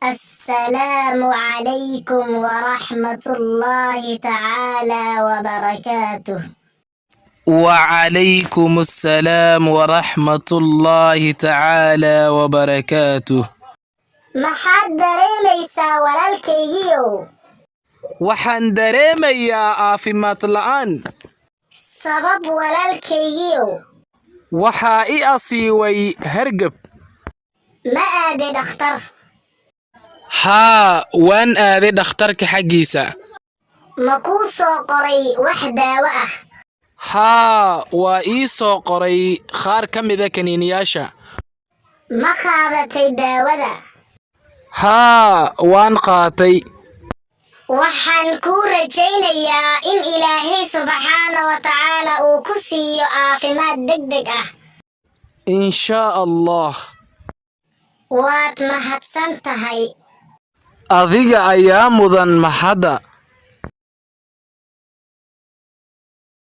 السلام عليكم ورحمة الله تعالى وبركاته. وعليكم السلام ورحمة الله تعالى وبركاته. maxaad dareemaysaa walaalkaygiiow? waxaan dareemayaa caafimaad la'aan. sabab walaalkaygiiow? waxaa i asiibay hargab. ma aaday dhakhtar? haa, waan aaday dhakhtarka xaggiisa. ma kuu soo qoray wax daawo ah? haa, waa ii soo qoray qaar ka mida kaniiniyaasha. ma qaadatay daawada? haa, waan qaatay. waxaan kuu rajaynayaa in Ilaahay subxaana wa tacaala uu ku siiyo caafimaad degdeg ah. inshaa allah. waad mahadsan tahay. adiga ayaa mudan mahadda.